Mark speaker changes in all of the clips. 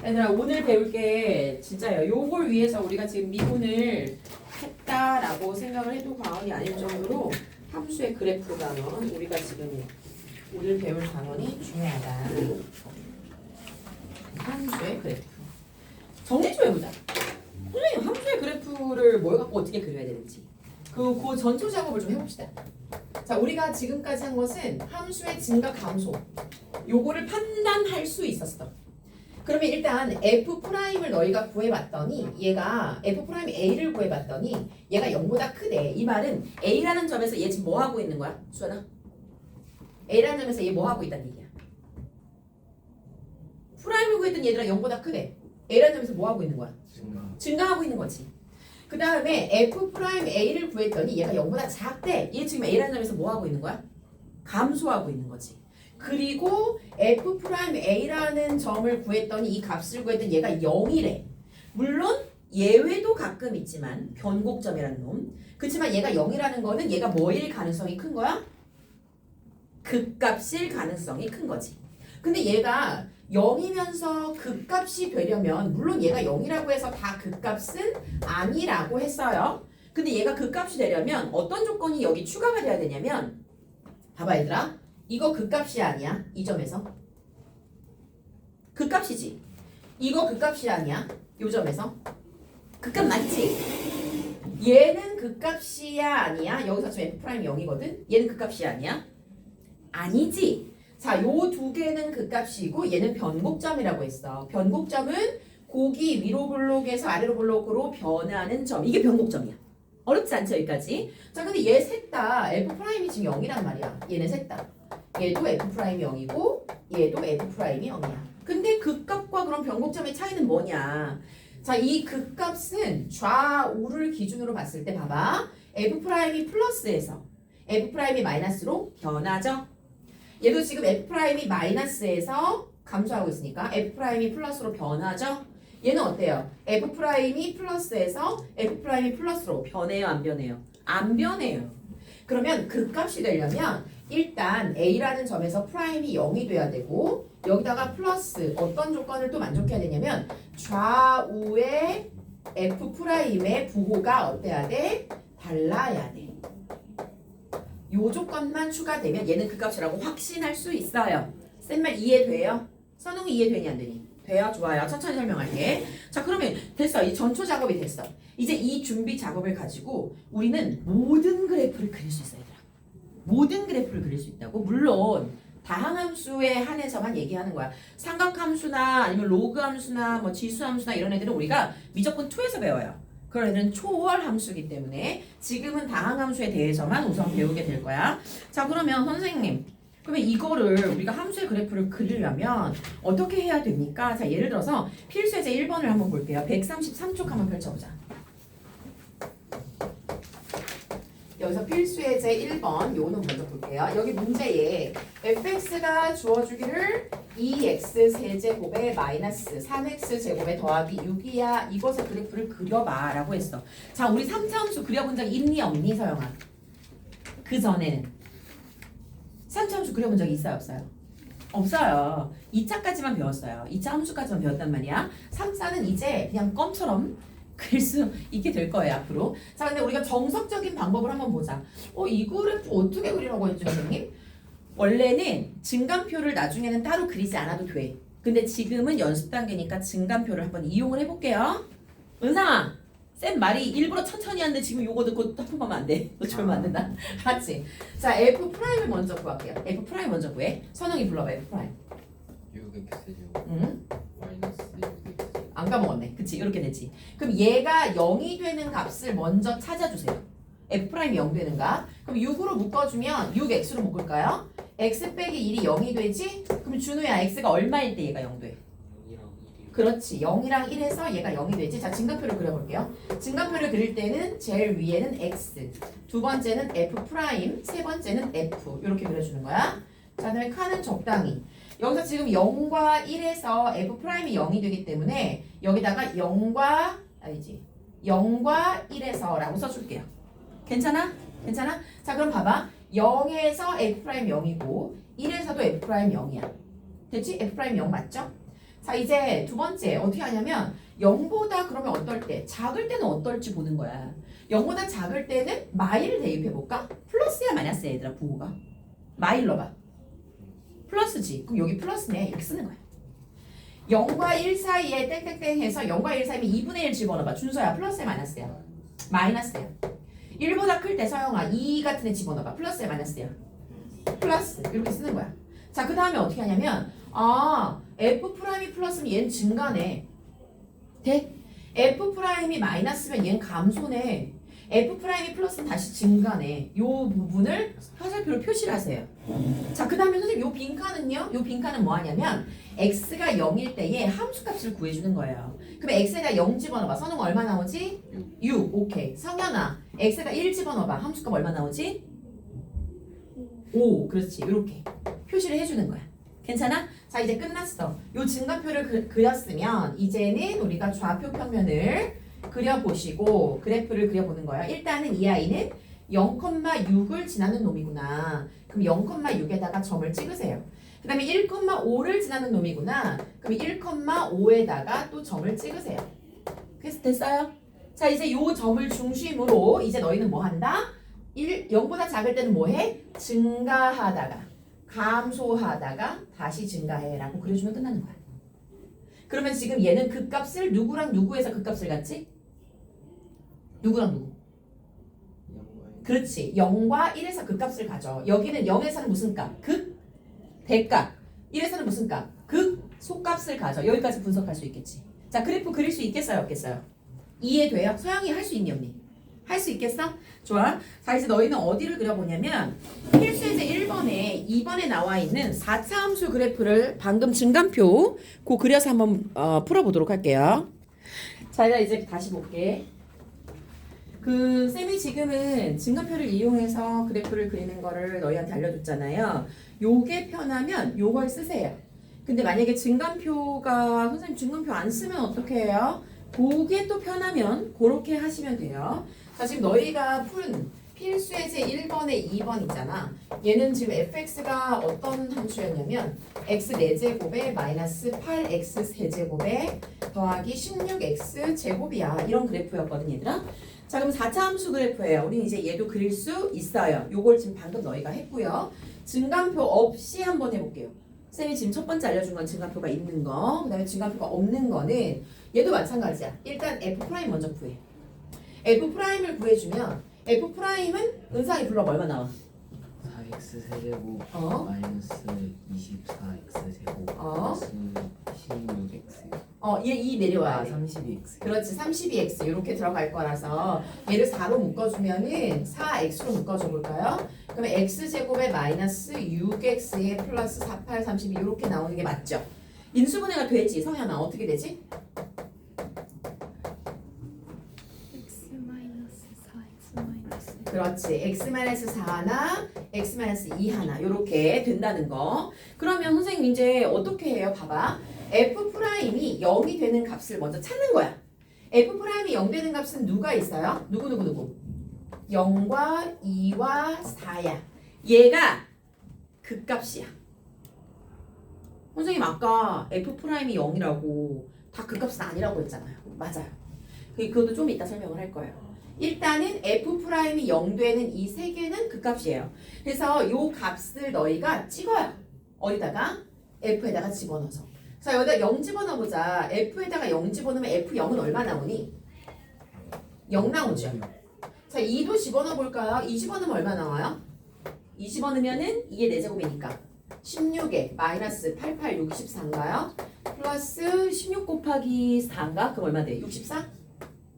Speaker 1: 얘들아 오늘 배울 게 진짜요. 요걸 위해서 우리가 지금 미분을 했다라고 생각을 해도 과언이 아닐 정도로 함수의 그래프 단원 우리가 지금 오늘 배울 단원이 중요하다. 함수의 그래프. 정리 좀 해보자. 선생님 함수의 그래프를 뭘 갖고 어떻게 그려야 되는지 그 전초 작업을 좀 해봅시다. 자, 우리가 지금까지 한 것은 함수의 증가 감소 요거를 판단할 수 있었어. 그러면 일단 F'을 너희가 구해봤더니 얘가 F'A를 구해봤더니 얘가 0보다 크대. 이 말은 A라는 점에서 얘 지금 뭐 하고 있는 거야? 수연아? A라는 점에서 얘 뭐 하고 있다는 얘기야? 프라임을 구했던 얘들아 0보다 크대. A라는 점에서 뭐 하고 있는 거야? 증가하고 있는 거지. 그 다음에 F'A를 구했더니 얘가 0보다 작대. 얘 지금 A라는 점에서 뭐 하고 있는 거야? 감소하고 있는 거지. 그리고 F'A라는 점을 구했더니 이 값을 구했더니 얘가 0이래. 물론 예외도 가끔 있지만 변곡점이라는 놈. 그렇지만 얘가 0이라는 거는 얘가 뭐일 가능성이 큰 거야? 극값일 가능성이 큰 거지. 근데 얘가 0이면서 극값이 되려면 물론 얘가 0이라고 해서 다 극값은 아니라고 했어요. 근데 얘가 극값이 되려면 어떤 조건이 여기 추가가 돼야 되냐면 봐봐 얘들아. 이거 극값이 아니야. 이 점에서. 극값이지. 이거 극값이 아니야. 요 점에서. 극값 맞지? 얘는 극값이야 아니야? 여기서 지금 F'이 0이거든? 얘는 극값이 아니야? 아니지. 자, 요 두 개는 극값이고 얘는 변곡점이라고 했어. 변곡점은 곡이 위로 블록에서 아래로 블록으로 변하는 점. 이게 변곡점이야. 어렵지 않죠 여기까지? 자, 근데 얘 셋 다 F'이 지금 0이란 말이야. 얘네 셋 다. 얘도 F'이 0이고 얘도 F'이 0이야. 근데 극값과 그럼 변곡점의 차이는 뭐냐? 자, 이 극값은 좌우를 기준으로 봤을 때 봐봐. F'이 플러스에서 F'이 마이너스로 변하죠. 얘도 지금 F'이 마이너스에서 감소하고 있으니까 F'이 플러스로 변하죠. 얘는 어때요? F'이 플러스에서 F'이 플러스로 변해요, 안 변해요? 안 변해요. 그러면 극값이 되려면 일단 A라는 점에서 프라임이 0이 돼야 되고 여기다가 플러스 어떤 조건을 또 만족해야 되냐면 좌우의 F'의 부호가 어때야 돼? 달라야 돼. 요 조건만 추가되면 얘는 극값이라고 확신할 수 있어요. 쌤 말 이해돼요? 선웅이 이해되니 안 되니? 돼요? 좋아요. 천천히 설명할게. 자, 그러면 됐어. 이 전초 작업이 됐어. 이제 이 준비 작업을 가지고 우리는 모든 그래프를 그릴 수 있어요. 얘들아. 모든 그래프를 그릴 수 있다고? 물론 다항함수에 한해서만 얘기하는 거야. 삼각함수나 아니면 로그함수나 뭐 지수함수나 이런 애들은 우리가 미적분 2에서 배워요. 그런 애들은 초월함수이기 때문에 지금은 다항함수에 대해서만 우선 배우게 될 거야. 자, 그러면 선생님 그러면 이거를 우리가 함수의 그래프를 그리려면 어떻게 해야 됩니까? 자, 예를 들어서 필수예제 1번을 한번 볼게요. 133쪽 한번 펼쳐보자. 여기서 필수예제 1번 요거는 먼저 볼게요. 여기 문제에 fx가 주어주기를 2x 세제곱에 마이너스 3x 제곱에 더하기 6이야. 이것의 그래프를 그려봐 라고 했어. 자, 우리 3차 함수 그려본 적 있니 없니 서영아? 그 전에는 3차 함수 그려본 적이 있어요 없어요? 없어요. 2차까지만 배웠어요. 2차 함수까지만 배웠단 말이야. 3차는 이제 그냥 껌처럼 그릴 수 있게 될 거예요 앞으로. 자, 근데 우리가 정석적인 방법을 한번 보자. 이 그래프 어떻게 그리라고 했죠 선생님? 원래는 증감표를 나중에는 따로 그리지 않아도 돼. 근데 지금은 연습 단계니까 증감표를 한번 이용을 해볼게요. 은상아, 쌤 말이 일부러 천천히 하는데 지금 요거 듣고 하품하면 안 돼. 너 졸면 안 된다. 맞지? 자, F'을 먼저 구할게요. F' 먼저 구해. 선웅이 불러봐 F'.
Speaker 2: 6x제곱
Speaker 1: 응?
Speaker 2: 마이너스 6x
Speaker 1: 안 까먹었네. 그치? 이렇게 되지. 그럼 얘가 0이 되는 값을 먼저 찾아주세요. F'이 0 되는 값. 그럼 6으로 묶어주면 6x로 묶을까요? x 빼기 1이 0이 되지? 그럼 준우야 x가 얼마일 때 얘가 0 돼?
Speaker 2: 0이랑 1이요.
Speaker 1: 그렇지. 0이랑 1에서 얘가 0이 되지. 자, 증가표를 그려볼게요. 증가표를 그릴 때는 제일 위에는 x, 두 번째는 f', 세 번째는 f 이렇게 그려주는 거야. 자, 그다음에 칸은 적당히. 여기서 지금 0과 1에서 f'이 0이 되기 때문에 여기다가 0과 1에서 라고 써줄게요. 괜찮아? 괜찮아? 자, 그럼 봐봐. 0에서 f' 0이고 1에서도 f' 0이야. 됐지? f' 0 맞죠? 자, 이제 두 번째 어떻게 하냐면 0보다 그러면 어떨 때? 작을 때는 어떨지 보는 거야. 0보다 작을 때는 마일을 대입해 볼까? 플러스야 마이너스야 얘들아 부호가? 마일 넣어봐. 플러스지. 그럼 여기 플러스네. 이렇게 쓰는 거야. 0과 1 사이에 땡땡땡 해서 0과 1 사이면 2분의 1 집어넣어봐. 준서야 플러스야 마이너스야? 마이너스야. 1보다 클 때 서영아 2 같은 애 집어넣어봐. 플러스야 마이너스야? 플러스. 이렇게 쓰는 거야. 자, 그 다음에 어떻게 하냐면 F 프라임이 플러스면 얘는 증가네. 돼? F 프라임이 마이너스면 얘는 감소네. F 프라임이 플러스는 다시 증가네. 요 부분을 화살표로 표시를 하세요. 자, 그 다음에 선생님 요 빈칸은요? 요 빈칸은 뭐 하냐면 x가 0일 때에 함수값을 구해주는 거예요. 그럼 x에다 0 집어넣어봐. 선우가 얼마 나오지? 6. 오케이. 성현아 x에다 1 집어넣어봐. 함수값 얼마 나오지? 5. 그렇지. 이렇게 표시를 해주는 거야. 괜찮아? 자, 이제 끝났어. 요 증가표를 그렸으면 이제는 우리가 좌표 평면을 그려보시고 그래프를 그려보는 거예요. 일단은 이 아이는 0,6을 지나는 놈이구나. 그럼 0,6에다가 점을 찍으세요. 그 다음에 1,5를 지나는 놈이구나. 그럼 1,5에다가 또 점을 찍으세요. 그래서 됐어요? 자, 이제 요 점을 중심으로 이제 너희는 뭐 한다? 0보다 작을 때는 뭐 해? 증가하다가 감소하다가 다시 증가해 라고 그려주면 끝나는 거야. 그러면 지금 얘는 극값을 누구랑 누구에서 극값을 갖지? 누구랑 누구? 그렇지. 0과 1에서 극값을 가져. 여기는 0에서는 무슨 값? 극? 대값. 1에서는 무슨 값? 극? 소값을 가져. 여기까지 분석할 수 있겠지. 자, 그래프 그릴 수 있겠어요? 없겠어요? 이해돼요? 서영이 할 수 있니 없니? 할 수 있겠어? 좋아. 자, 이제 너희는 어디를 그려보냐면 필수에서 1번에 2번에 나와 있는 4차 함수 그래프를 방금 증감표 그 그려서 한번 풀어보도록 할게요. 자, 이제 다시 볼게. 쌤이 지금은 증감표를 이용해서 그래프를 그리는 거를 너희한테 알려줬잖아요. 요게 편하면 요걸 쓰세요. 근데 만약에 증감표가 선생님 증감표 안 쓰면 어떻게 해요? 그게 또 편하면 그렇게 하시면 돼요. 자, 지금 너희가 푼 필수예제 1번에 2번 있잖아. 얘는 지금 fx가 어떤 함수였냐면 x 4제곱에 마이너스 8x 세제곱에 더하기 16x 제곱이야. 이런 그래프였거든 얘들아. 자, 그럼 4차 함수 그래프예요. 우리는 이제 얘도 그릴 수 있어요. 요걸 지금 방금 너희가 했고요. 증감표 없이 한번 해볼게요. 쌤이 지금 첫 번째 알려준 건 증감표가 있는 거, 그 다음에 증감표가 없는 거는 얘도 마찬가지야. 일단 F' 먼저 구해. F'을 구해주면 F'은 은상이 불러봐. 얼마 나와?
Speaker 2: 4x 세제곱 마이너스 24x 제곱 플러스 16x
Speaker 1: 얘 2 내려와야 돼.
Speaker 2: 32x
Speaker 1: 그렇지. 32x 이렇게 들어갈 거라서 얘를 4로 묶어주면은 4x로 묶어줘 볼까요? 그러면 x제곱에 마이너스 6x에 플러스 48, 32 이렇게 나오는 게 맞죠? 인수분해가 되지. 성현아 어떻게 되지? 그렇지. x-4 하나, x-2 하나 이렇게 된다는 거. 그러면 선생님 이제 어떻게 해요? 봐봐. f'이 0이 되는 값을 먼저 찾는 거야. f'이 0 되는 값은 누가 있어요? 누구? 0과 2와 4야. 얘가 극값이야. 선생님 아까 f'이 0이라고 다 극값은 아니라고 했잖아요. 맞아요. 그것도 좀 이따 설명을 할 거예요. 일단은 f'이 0 되는 이 세 개는 극값이에요. 그래서 요 값을 너희가 찍어요. 어디다가? f에다가 집어넣어서. 자, 여기다 0 집어넣어보자. f에다가 0 집어넣으면 f0은 얼마 나오니? 0 나오죠. 자, 2도 집어넣어볼까요? 2 집어넣으면 얼마 나와요? 2 집어넣으면은 2의 4제곱이니까 16에 마이너스 88, 64인가요? 플러스 16 곱하기 4인가? 그럼 얼마 돼? 64?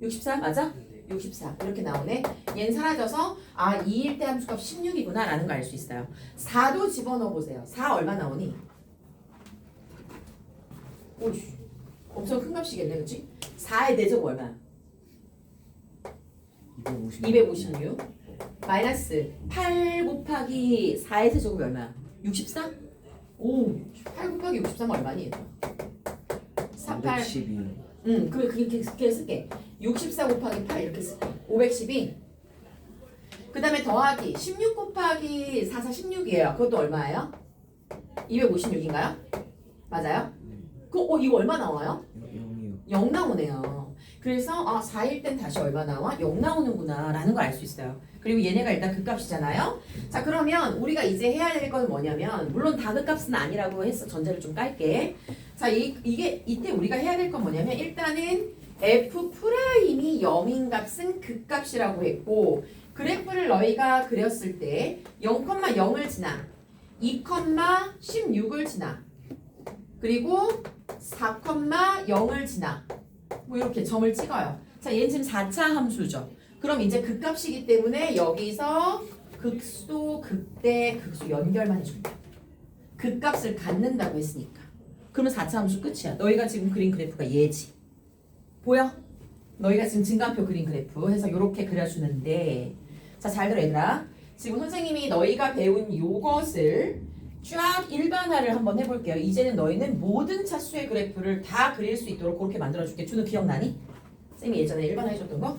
Speaker 1: 64 맞아? 64 이렇게 나오네. 얘는 사라져서 2일 때 함수값 16이구나 라는 걸 알 수 있어요. 4도 집어넣어 보세요. 4 얼마 나오니? 오이씨 엄청 큰 값이겠네. 그치? 4의 4제곱 얼마야? 256 마이너스 8 곱하기 4의 세제곱이 얼마야? 64? 오, 8 곱하기 63은 얼마니?
Speaker 2: 512
Speaker 1: 그렇게 쓸게. 64 곱하기 8 이렇게 쓸게. 512. 그 다음에 더하기 16 곱하기 4, 4, 16이에요. 그것도 얼마예요? 256인가요? 맞아요? 이거 얼마 나와요?
Speaker 2: 0이요.
Speaker 1: 0 나오네요. 그래서 4일 땐 다시 얼마 나와? 0 나오는구나 라는 걸 알 수 있어요. 그리고 얘네가 일단 극값이잖아요. 자, 그러면 우리가 이제 해야 될 건 뭐냐면, 물론 다 극값은 아니라고 해서 전제를 좀 깔게. 자, 이때 우리가 해야 될 건 뭐냐면, 일단은 F'이 0인 값은 극값이라고 했고, 그래프를 너희가 그렸을 때 0,0을 지나 2,16을 지나 그리고 4,0을 지나 뭐 이렇게 점을 찍어요. 자, 얘는 지금 4차 함수죠. 그럼 이제 극값이기 때문에 여기서 극소, 극대, 극소 연결만 해줍니다. 극값을 갖는다고 했으니까. 그러면 4차 함수 끝이야. 너희가 지금 그린 그래프가 얘지. 보여? 너희가 지금 증가표 그린 그래프 해서 이렇게 그려주는데, 자, 잘 들어 얘들아. 지금 선생님이 너희가 배운 요것을 쫙 일반화를 한번 해볼게요. 이제는 너희는 모든 차수의 그래프를 다 그릴 수 있도록 그렇게 만들어줄게. 준우 기억나니? 쌤이 예전에 일반화 해줬던 거?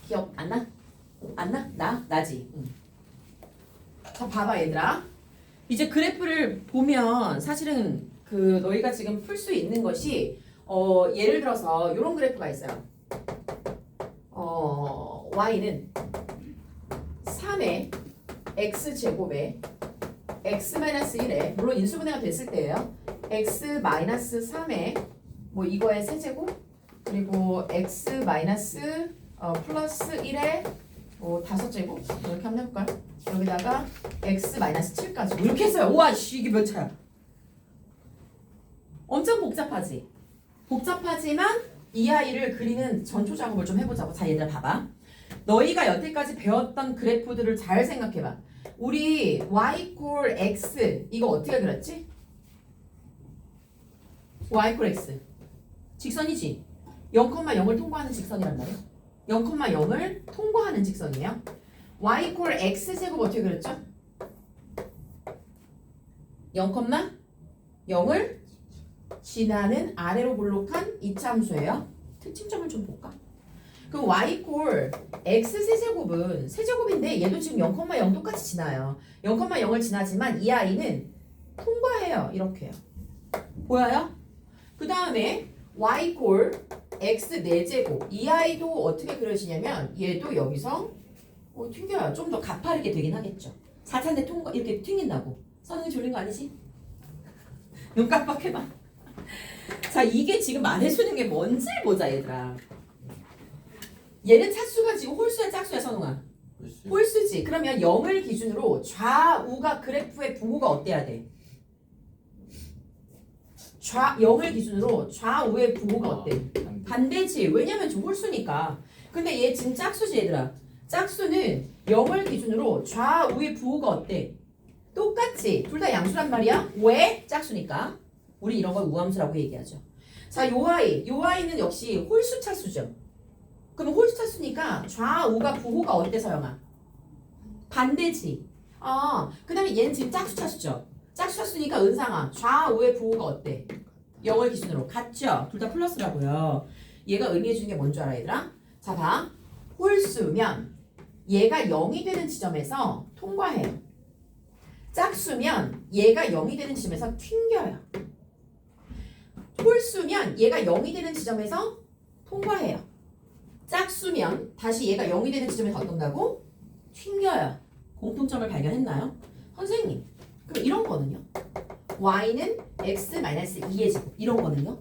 Speaker 1: 기억 안 나? 안 나? 나지? 응. 자, 봐봐 얘들아. 이제 그래프를 보면 사실은 너희가 지금 풀 수 있는 것이 예를 들어서 이런 그래프가 있어요. y는 3의 x제곱에 x-1에 물론 인수분해가 됐을 때예요. x-3의 뭐 이거의 세제곱 그리고 x- 플러스 1의 5제곱 이렇게 한번 해볼까요? 여기다가 x-7까지 이렇게 했어요. 우와 씨 이게 몇 차야? 엄청 복잡하지? 복잡하지만 이 아이를 그리는 전초 작업을 좀 해보자고. 자 얘들아 봐봐. 너희가 여태까지 배웠던 그래프들을 잘 생각해봐. 우리 y 꼴 x 이거 어떻게 그렸지? y 꼴 x 직선이지? 0,0을 통과하는 직선이란 말이야. 0,0을 통과하는 직선이에요. y 꼴 x 제곱 어떻게 그렸죠? 0,0을 지나는 아래로 볼록한 이차함수예요. 특징점을 좀 볼까? 그럼 y 꼴 x 세제곱은 세제곱인데 얘도 지금 0,0 똑같이 지나요. 0,0을 지나지만 이 아이는 통과해요. 이렇게요. 보여요? 그 다음에 y 꼴 x 4제곱 이 아이도 어떻게 그려지냐면 얘도 여기서 튕겨요. 좀 더 가파르게 되긴 하겠죠. 4차인데 통과 이렇게 튕긴다고. 선생님 졸린 거 아니지? 눈 깜빡해봐. 자 이게 지금 말해주는 게 뭔지를 보자 얘들아. 얘는 차수가 지금 홀수야 짝수야 선웅아? 홀수지. 그러면 0을 기준으로 좌우가 그래프의 부호가 어때야 돼? 0을 기준으로 좌우의 부호가 어때? 반대지. 왜냐면 지금 홀수니까. 근데 얘 지금 짝수지 얘들아. 짝수는 0을 기준으로 좌우의 부호가 어때? 똑같지. 둘 다 양수란 말이야. 왜? 짝수니까. 우리 이런 걸 우함수라고 얘기하죠. 자, 요 아이는 역시 홀수 차수죠. 그럼 홀수 차수니까 좌우가 부호가 어때 서영아? 반대지. 그 다음에 얘는 지금 짝수 차수죠. 짝수 차수니까 은상아 좌우의 부호가 어때? 0을 기준으로 같죠? 둘 다 플러스라고요. 얘가 의미해 주는 게 뭔 줄 알아 얘들아? 자 봐. 홀수면 얘가 0이 되는 지점에서 통과해요. 짝수면 얘가 0이 되는 지점에서 튕겨요. 홀수면 얘가 0이 되는 지점에서 통과해요. 짝수면 다시 얘가 0이 되는 지점에서 어떤다고? 튕겨요. 공통점을 발견했나요? 선생님, 그럼 이런 거는요? y는 x-2의 제곱 이런 거는요?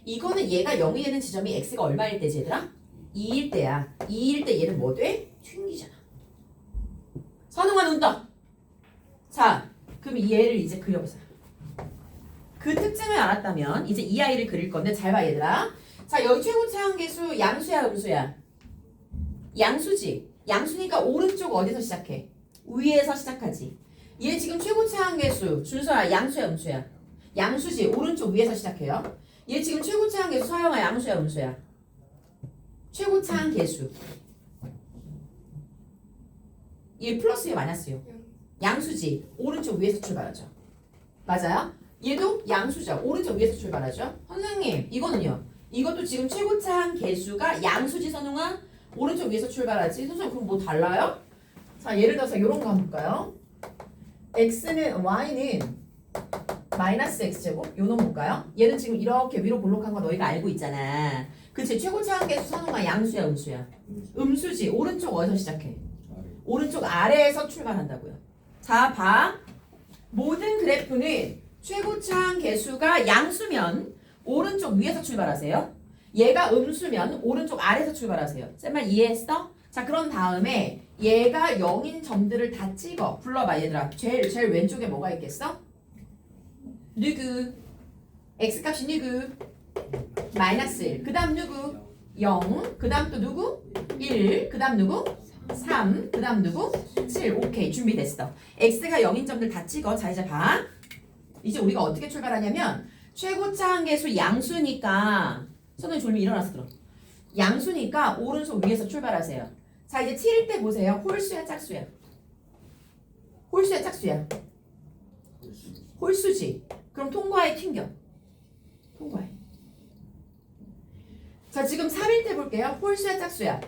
Speaker 1: 이거는 얘가 0이 되는 지점이 x가 얼마일 때지 얘들아? 2일 때야. 2일 때 얘는 뭐 돼? 튕기잖아. 선웅아 눈 떠. 자, 그럼 이 애를 이제 그려보자. 그 특징을 알았다면 이제 이 아이를 그릴 건데 잘 봐 얘들아. 자 여기 최고차 한계수 양수야 음수야? 양수지. 양수니까 오른쪽 어디서 시작해? 위에서 시작하지. 얘 지금 최고차 한계수 준서야 양수야 음수야? 양수지. 오른쪽 위에서 시작해요. 얘 지금 최고차 한계수 서영아 양수야 음수야? 최고차 한계수. 얘 플러스요 마이너스요? 양수지. 오른쪽 위에서 출발하죠. 맞아요? 얘도 양수죠. 오른쪽 위에서 출발하죠. 선생님 이거는요? 이것도 지금 최고차한 개수가 양수지 선웅아? 오른쪽 위에서 출발하지. 선생님 그럼 뭐 달라요? 자 예를 들어서 이런 거 한번 볼까요? y는 마이너스 x제곱 요 놈 볼까요? 얘는 지금 이렇게 위로 볼록한 거 너희가 알고 있잖아. 그치? 최고차항계수 선호가 양수야 음수야? 음수지. 오른쪽 어디서 시작해? 오른쪽 아래에서 출발한다고요. 자, 봐. 모든 그래프는 최고차항 계수가 양수면 오른쪽 위에서 출발하세요. 얘가 음수면 오른쪽 아래에서 출발하세요. 쌤 말 이해했어? 자, 그런 다음에 얘가 0인 점들을 다 찍어. 불러봐 얘들아. 제일 왼쪽에 뭐가 있겠어? 누구? x값이 누구? 마이너스 1. 그 다음 누구? 0. 그 다음 또 누구? 1. 그 다음 누구? 3. 그 다음 누구? 7. 오케이. 준비됐어. x가 0인 점들 다 찍어. 자, 이제 봐. 이제 우리가 어떻게 출발하냐면 최고차항 계수 양수니까 선생님 졸미 일어나서 들어. 양수니까 오른손 위에서 출발하세요. 자, 이제 7일 때 보세요. 홀수야 짝수야? 홀수야 짝수야? 홀수지. 그럼 통과해 튕겨. 통과해. 자, 지금 3일 때 볼게요. 홀수야 짝수야?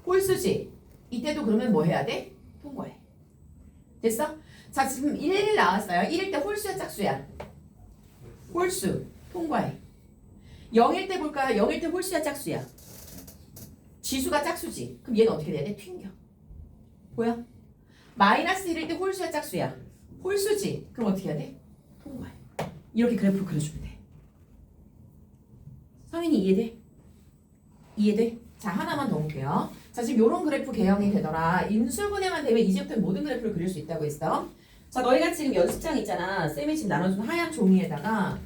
Speaker 1: 홀수지. 이때도 그러면 뭐 해야 돼? 통과해. 됐어? 자, 지금 1일 나왔어요. 1일 때 홀수야 짝수야? 홀수. 통과해. 0일 때 볼까요? 0일 때 홀수야 짝수야? 지수가 짝수지. 그럼 얘는 어떻게 돼야 돼? 튕겨. 보여? 마이너스 1일 때 홀수야 짝수야? 홀수지. 그럼 어떻게 해야 돼? 통과해. 이렇게 그래프를 그려주면 돼. 성인이 이해돼? 이해돼? 자, 하나만 더 볼게요. 자, 지금 요런 그래프 개형이 되더라. 인수분해만 되면 이제부터 모든 그래프를 그릴 수 있다고 했어. 자, 너희가 지금 연습장 있잖아. 쌤이 지금 나눠준 하얀 종이에다가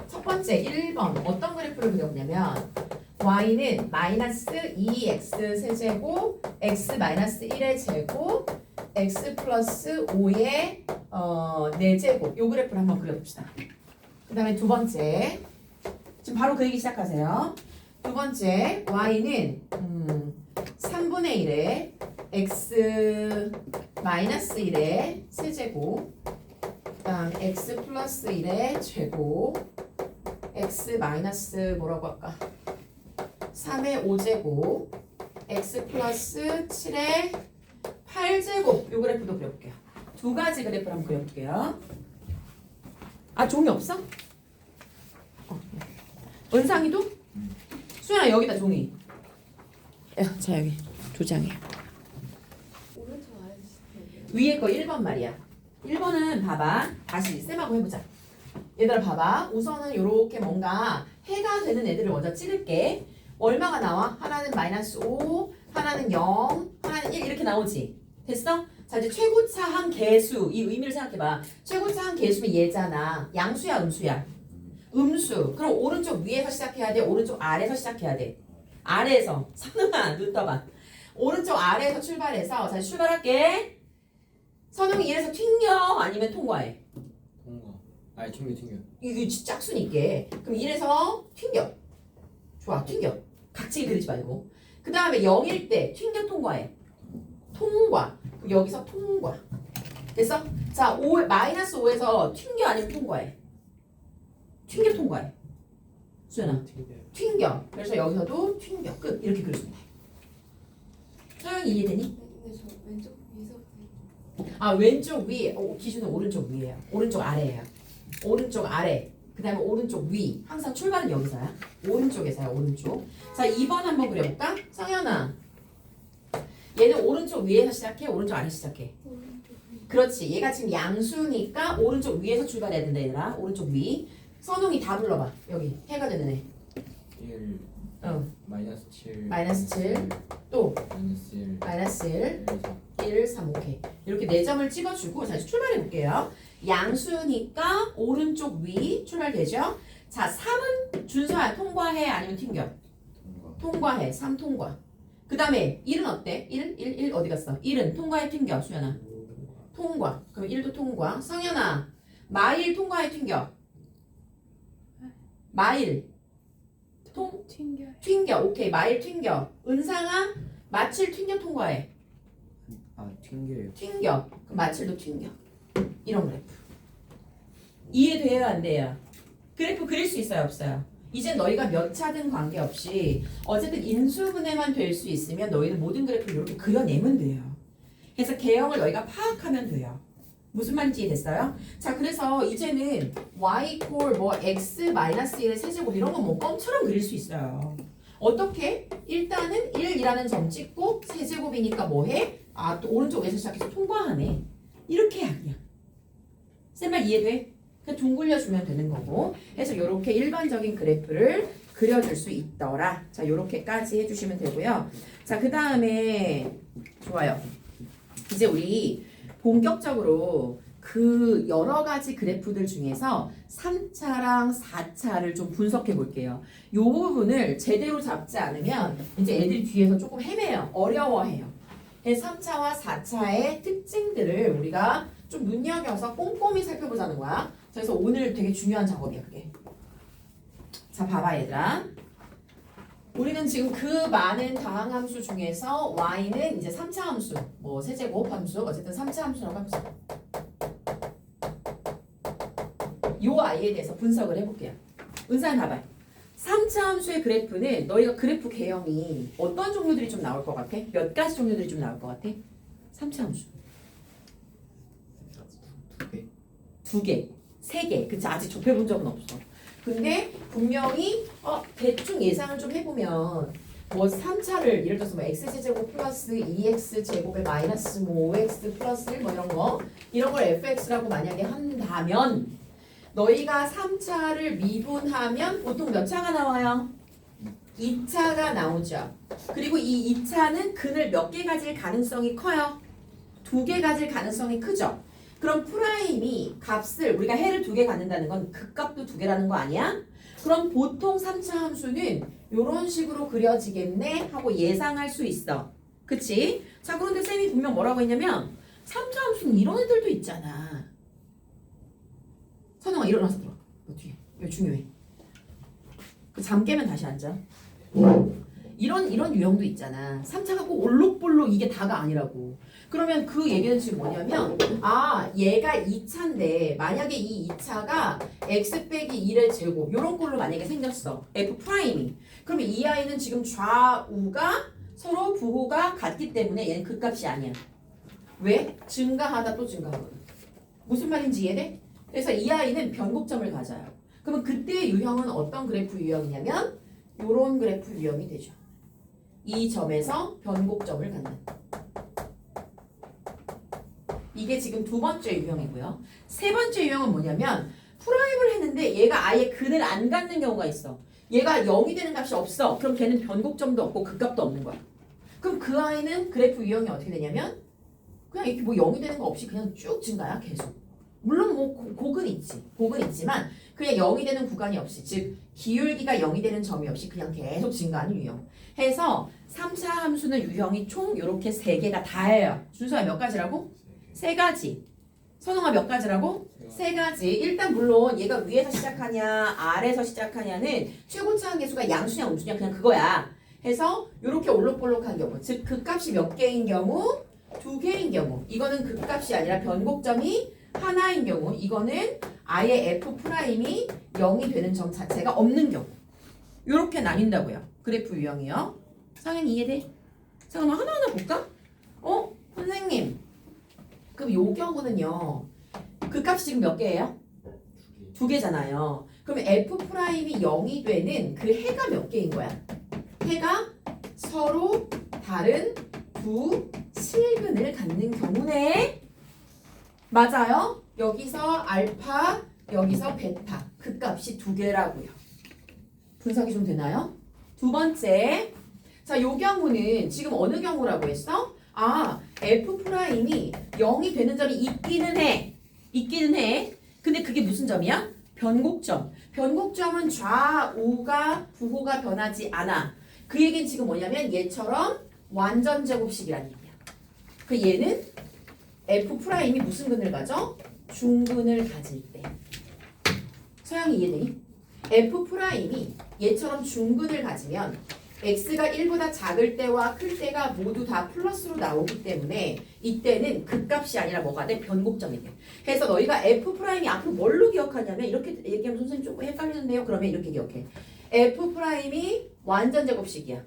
Speaker 1: 첫 번째 1번 어떤 그래프를 그렸냐면 y는 마이너스 2x 세제곱 x 마이너스 1의 제곱 x 플러스 5의 4제곱 요 그래프를 한번 그려봅시다. 그 다음에 두 번째 지금 바로 그리기 시작하세요. 두 번째 y는 3분의 1에 x 마이너스 1의 세제곱 그 다음 x 플러스 1의 제곱 x 마이너스 뭐라고 할까 3의 5제곱 x 플러스 7의 8제곱 요 그래프도 그려볼게요. 두 가지 그래프를 한번 그려볼게요. 아, 종이 없어? 은상이도? 수연아 여기다 종이. 야, 자 여기 도장해. 위에 거 1번 말이야. 1번은 봐봐. 다시 쌤하고 해보자. 얘들아 봐봐. 우선은 요렇게 뭔가 해가 되는 애들을 먼저 찍을게. 얼마가 나와? 하나는 마이너스 5, 하나는 0, 하나는 1 이렇게 나오지. 됐어? 자, 이제 최고차항 계수 이 의미를 생각해봐. 최고차항 계수면 얘잖아. 양수야 음수야? 음수. 그럼 오른쪽 위에서 시작해야 돼? 오른쪽 아래에서 시작해야 돼? 아래에서. 선웅아 눈 떠봐. 오른쪽 아래에서 출발해서 자 출발할게. 선웅이 이래서 튕겨 아니면 통과해?
Speaker 2: 통과. 아니 튕겨.
Speaker 1: 이게 짝수니까. 그럼 이래서 튕겨. 좋아 튕겨. 각지게 그리지 말고. 그 다음에 0일 때 튕겨 통과해. 통과. 그럼 여기서 통과. 됐어? 자 5, 마이너스 5에서 튕겨 아니면 통과해? 튕겨 통과해. 수연아 튕겨. 그래서 여기서도 튕겨. 끝. 이렇게 그려주면 돼. 서영이 이해되니?
Speaker 3: 근데 저 왼쪽 위에서
Speaker 1: 아 왼쪽 위 기준은 오른쪽 위에요. 오른쪽 아래예요. 오른쪽 아래. 그 다음에 오른쪽 위. 항상 출발은 여기서야. 오른쪽에서야 오른쪽. 자 2번 한번 그려볼까? 성현아 얘는 오른쪽 위에서 시작해? 오른쪽 아래에서 시작해?
Speaker 3: 오른쪽 위.
Speaker 1: 그렇지. 얘가 지금 양수니까 오른쪽 위에서 출발해야 된다 얘들아. 오른쪽 위. 선웅이 다 불러봐. 여기 해가 되는 애.
Speaker 2: 1
Speaker 1: 응.
Speaker 2: 마이너스 7
Speaker 1: 마이너스 7. 또
Speaker 2: 마이너스 1
Speaker 1: 마이너스 1.
Speaker 2: 1
Speaker 1: 1, 3, 오케이. 이렇게 4점을 찍어주고 다시 출발해 볼게요. 양수니까 오른쪽 위 출발되죠? 자, 3은 준서야 통과해 아니면 튕겨?
Speaker 2: 통과.
Speaker 1: 통과해. 3 통과. 그 다음에 1은 어때? 1 어디 갔어? 1은 통과해 튕겨 수연아? 통과. 그럼 1도 통과. 성현아 마일 통과해 튕겨? 마일 튕겨. 오케이. 마일 튕겨. 은상아 마칠 튕겨 통과해?
Speaker 2: 아 튕겨요.
Speaker 1: 튕겨. 그럼 마칠도 튕겨. 이런 그래프. 이해돼요? 안 돼요? 그래프 그릴 수 있어요? 없어요? 이제 너희가 몇 차든 관계없이 어쨌든 인수분해만 될 수 있으면 너희는 모든 그래프를 이렇게 그려내면 돼요. 그래서 개형을 너희가 파악하면 돼요. 무슨 말인지 이해됐어요? 자, 그래서 이제는 y equal 뭐 x 마이너스 1의 세제곱 이런 건 뭐 껌처럼 그릴 수 있어요. 어떻게? 일단은 1이라는 점 찍고 세제곱이니까 뭐 해? 아, 또 오른쪽에서 시작해서 통과하네. 이렇게 해야 그냥. 쌤말 이해돼? 그냥 둥글려주면 되는 거고. 해서 이렇게 일반적인 그래프를 그려줄 수 있더라. 자, 요렇게까지 해주시면 되고요. 자, 그 다음에 좋아요. 이제 우리 본격적으로 그 여러 가지 그래프들 중에서 3차랑 4차를 좀 분석해 볼게요. 요 부분을 제대로 잡지 않으면 이제 애들이 뒤에서 조금 헤매요. 어려워해요. 3차와 4차의 특징들을 우리가 좀 눈여겨서 꼼꼼히 살펴보자는 거야. 그래서 오늘 되게 중요한 작업이야, 그게. 자, 봐봐, 얘들아. 우리는 지금 그 많은 다항함수 중에서 y는 이제 3차 함수, 뭐 세제곱 함수, 어쨌든 3차 함수라고 해보자. 요 i에 대해서 분석을 해볼게요. 은사님 봐봐요. 3차 함수의 그래프는 너희가 그래프 개형이 어떤 종류들이 좀 나올 것 같아? 몇 가지 종류들이 좀 나올 것 같아? 3차 함수. 두 개, 세 개. 그치? 아직 접해본 적은 없어. 근데 분명히 대충 예상을 좀 해보면 뭐 3차를 예를 들어서 뭐 x제곱 플러스 2x제곱에 마이너스 뭐 5x 플러스 1 뭐 이런 걸 fx라고 만약에 한다면 너희가 3차를 미분하면 보통 몇 차가 나와요? 2차가 나오죠. 그리고 이 2차는 근을 몇 개 가질 가능성이 커요? 2개 가질 가능성이 크죠. 그럼 프라임이 값을 우리가 해를 2개 갖는다는 건 극값도 2개라는 거 아니야? 그럼 보통 3차 함수는 이런 식으로 그려지겠네 하고 예상할 수 있어. 그치? 자, 그런데 쌤이 분명 뭐라고 했냐면 3차 함수는 이런 애들도 있잖아. 선영아 일어나서 들어. 너 뒤에. 이거 중요해. 그 잠 깨면 다시 앉아. 이런 유형도 있잖아. 3차가 꼭 올록볼록 이게 다가 아니라고. 그러면 그 얘기는 지금 뭐냐면 얘가 2차인데 만약에 이 2차가 x 빼기 1의 제곱 요런 꼴로 만약에 생겼어. f 프라임이. 그러면 이 아이는 지금 좌우가 서로 부호가 같기 때문에 얘는 극값이 아니야. 왜? 증가하다 또 증가하거든. 무슨 말인지 이해돼? 그래서 이 아이는 변곡점을 가져요. 그러면 그때 유형은 어떤 그래프 유형이냐면 요런 그래프 유형이 되죠. 이 점에서 변곡점을 갖는. 이게 지금 두 번째 유형이고요. 세 번째 유형은 뭐냐면 프라임을 했는데 얘가 아예 근을 안 갖는 경우가 있어. 얘가 0이 되는 값이 없어. 그럼 걔는 변곡점도 없고 극값도 없는 거야. 그럼 그 아이는 그래프 유형이 어떻게 되냐면 그냥 이렇게 뭐 0이 되는 거 없이 그냥 쭉 증가야 계속. 물론 뭐 곡은 있지. 곡은 있지만 그냥 0이 되는 구간이 없이 즉 기울기가 0이 되는 점이 없이 그냥 계속 증가하는 유형. 해서 3차 함수는 유형이 총 이렇게 3개가 다예요. 준서야 몇 가지라고? 3가지. 선홍아 몇 가지라고? 3가지. 일단 물론 얘가 위에서 시작하냐 아래에서 시작하냐는 최고차항 계수가 양수냐 음수냐 그냥 그거야. 해서 이렇게 올록볼록한 경우 즉 극값이 몇 개인 경우? 2개인 경우. 이거는 극값이 아니라 변곡점이 하나인 경우. 이거는 아예 f 프라임이 0이 되는 점 자체가 없는 경우. 이렇게 나뉜다고요. 그래프 유형이요. 상현이 이해돼? 잠깐만 하나하나 볼까? 선생님 그럼 요 경우는요 극값이 지금 몇 개예요? 2개잖아요. 그러면 f 프라임이 0이 되는 그 해가 몇 개인 거야? 해가 서로 다른 두 실근을 갖는 경우네. 맞아요? 여기서 알파, 여기서 베타. 극값이 2개라고요. 분석이 좀 되나요? 두 번째. 자, 요 경우는 지금 어느 경우라고 했어? f 프라임이 0이 되는 점이 있기는 해. 있기는 해. 근데 그게 무슨 점이야? 변곡점. 변곡점은 좌우가 부호가 변하지 않아. 그 얘기는 지금 뭐냐면 얘처럼 완전 제곱식이라는 얘기야. 그 얘는 f 프라임이 무슨 근을 가져? 중근을 가질 때. 서양이 이해되니? f 프라임이 얘처럼 중근을 가지면 x가 1보다 작을 때와 클 때가 모두 다 플러스로 나오기 때문에 이때는 극값이 아니라 뭐가 돼? 변곡점이 돼. 그래서 너희가 f 프라임이 앞으로 뭘로 기억하냐면 이렇게 얘기하면 선생님 조금 헷갈리는데요. 그러면 이렇게 기억해. f 프라임이 완전 제곱식이야.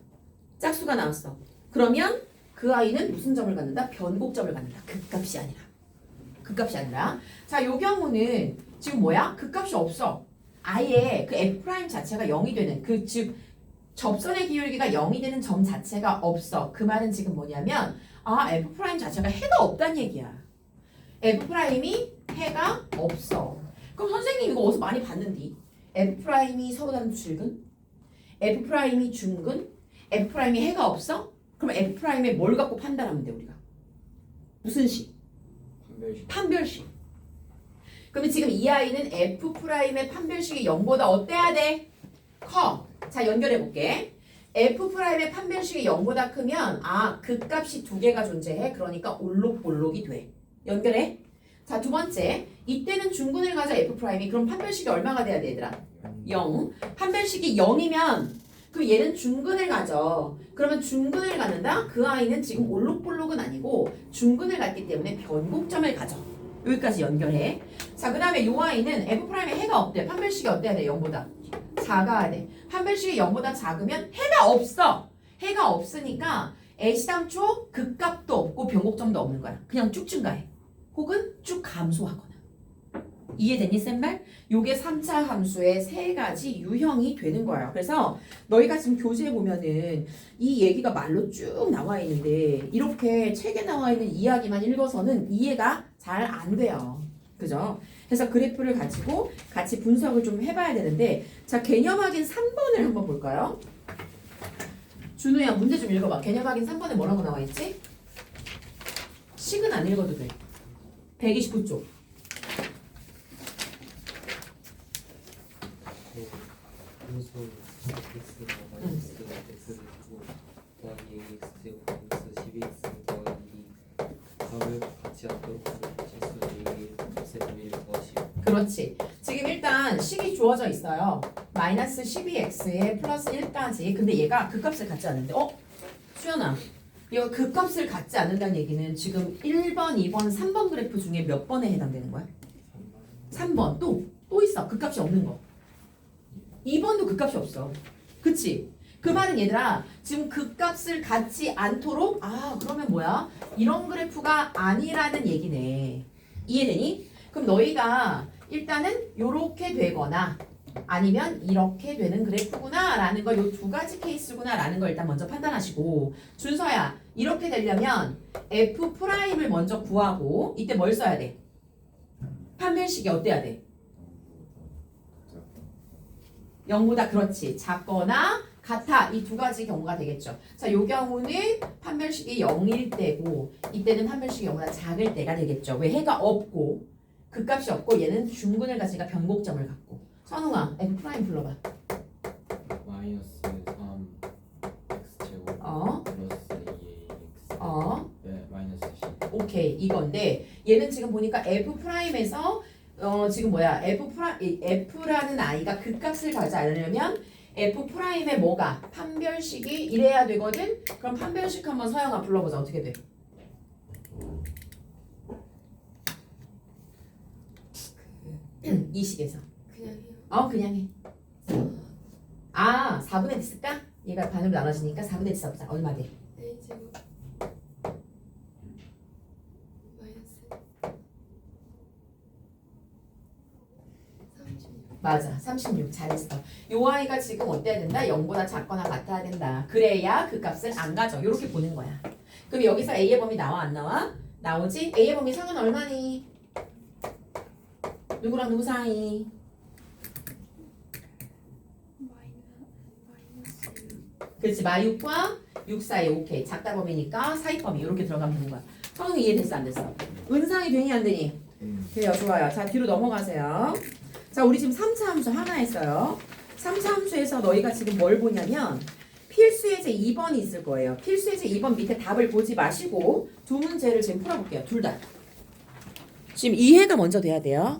Speaker 1: 짝수가 나왔어. 그러면 그 아이는 무슨 점을 갖는다? 변곡점을 갖는다. 극값이 아니라. 극값이 아니라. 자, 요 경우는 지금 뭐야? 극값이 없어. 아예 그 F' 자체가 0이 되는 즉 접선의 기울기가 0이 되는 점 자체가 없어. 그 말은 지금 뭐냐면 F' 자체가 해가 없다는 얘기야. F'이 해가 없어. 그럼 선생님 이거 어디서 많이 봤는디? F'이 서로 다른 질근? F'이 중근? F'이 해가 없어? 그럼 F'의 뭘 갖고 판단하면 돼 우리가? 무슨 식?
Speaker 2: 판별식.
Speaker 1: 판별식. 그러면 지금 이 아이는 F'의 판별식이 0보다 어때야 돼? 커. 자, 연결해 볼게. F'의 판별식이 0보다 크면 극값이 두 개가 존재해. 그러니까 올록볼록이 돼. 연결해. 자, 두 번째. 이때는 중근을 가져 F'이. 그럼 판별식이 얼마가 돼야 돼, 얘들아? 0. 판별식이 0이면 그럼 얘는 중근을 가져. 그러면 중근을 갖는다? 그 아이는 지금 올록볼록은 아니고 중근을 갖기 때문에 변곡점을 가져. 여기까지 연결해. 자, 그 다음에 요 아이는 F'의 해가 없대. 판별식이 어때야 돼? 0보다. 작아야 돼. 판별식이 0보다 작으면 해가 없어. 해가 없으니까 애시당초 극값도 없고 변곡점도 없는 거야. 그냥 쭉 증가해. 혹은 쭉 감소하거나. 이해되니 쌤말? 요게 3차 함수의 세 가지 유형이 되는 거예요. 그래서 너희가 지금 교재에 보면은 이 얘기가 말로 쭉 나와 있는데 이렇게 책에 나와 있는 이야기만 읽어서는 이해가 잘 안 돼요. 그죠? 그래서 그래프를 가지고 같이 분석을 좀 해봐야 되는데 자, 개념 확인 3번을 한번 볼까요? 준우야 문제 좀 읽어봐. 개념 확인 3번에 뭐라고 나와 있지? 식은 안 읽어도 돼. 129쪽.
Speaker 4: 분수 x가 마이너스 x를 주고 더하기 ax 제곱 마이너스 12x 더하기 4을 같이 않도록 실수 a 값의 비밀을 더하시오.
Speaker 1: 그렇지. 지금 일단 식이 주어져 있어요. 마이너스 12x에 플러스 1까지. 근데 얘가 극값을 갖지 않는데 수연아 이거 극값을 갖지 않는다는 얘기는 지금 1번, 2번, 3번 그래프 중에 몇 번에 해당되는 거야? 3번. 또 있어. 극값이 없는 거. 2번도 극값이 없어. 그치? 그 말은 얘들아 지금 극값을 갖지 않도록 그러면 뭐야? 이런 그래프가 아니라는 얘기네. 이해되니? 그럼 너희가 일단은 요렇게 되거나 아니면 이렇게 되는 그래프구나 라는 거 요 두 가지 케이스구나 라는 걸 일단 먼저 판단하시고 준서야 이렇게 되려면 F'을 먼저 구하고 이때 뭘 써야 돼? 판별식이 어때야 돼? 0보다 그렇지 작거나 같아 이 두 가지 경우가 되겠죠. 자, 요 경우는 판별식이 0일 때고 이때는 판별식이 0보다 작을 때가 되겠죠. 왜 해가 없고 극값이 없고 얘는 중근을 가지니까 변곡점을 갖고. 선웅아 F' 불러봐.
Speaker 2: 마이너스 3 x 제곱 플러스 2ax. 네, 마이너스 10.
Speaker 1: 오케이 이건데 얘는 지금 보니까 F'에서 지금 뭐야 F라는 아이가 극값을 가지 않으려면 F'의 뭐가 판별식이 이래야 되거든. 그럼 판별식 한번 서영아 불러보자. 어떻게 돼? 이 식에서
Speaker 3: 그냥 해요.
Speaker 1: 그냥 해. 4분의 D 쓸까? 얘가 반으로 나눠지니까 4분의 D 써보자. 얼마 돼?
Speaker 3: a 제곱 마이너스 36.
Speaker 1: 맞아. 36. 잘했어. 요 아이가 지금 어때야 된다? 0보다 작거나 같아야 된다. 그래야 그 값을 안 가져. 요렇게 보는 거야. 그럼 여기서 A의 범위 나와 안 나와? 나오지? A의 범위 상은 얼마니? 누구랑 누구 사이?
Speaker 3: 마이너스
Speaker 1: 그렇지. 마육과 6 사이. 오케이. 작다 범위니까 사이 범위 이렇게 들어가면 되는 거야. 성우 이해됐어 안 됐어? 은상이 되니 안 되니? 돼요. 좋아요. 자, 뒤로 넘어가세요. 자, 우리 지금 3차 함수 하나 했어요. 3차 함수에서 너희가 지금 뭘 보냐면 필수 예제 2번이 있을 거예요. 필수 예제 2번 밑에 답을 보지 마시고 두 문제를 지금 풀어볼게요. 둘 다. 지금 이해가 먼저 돼야 돼요.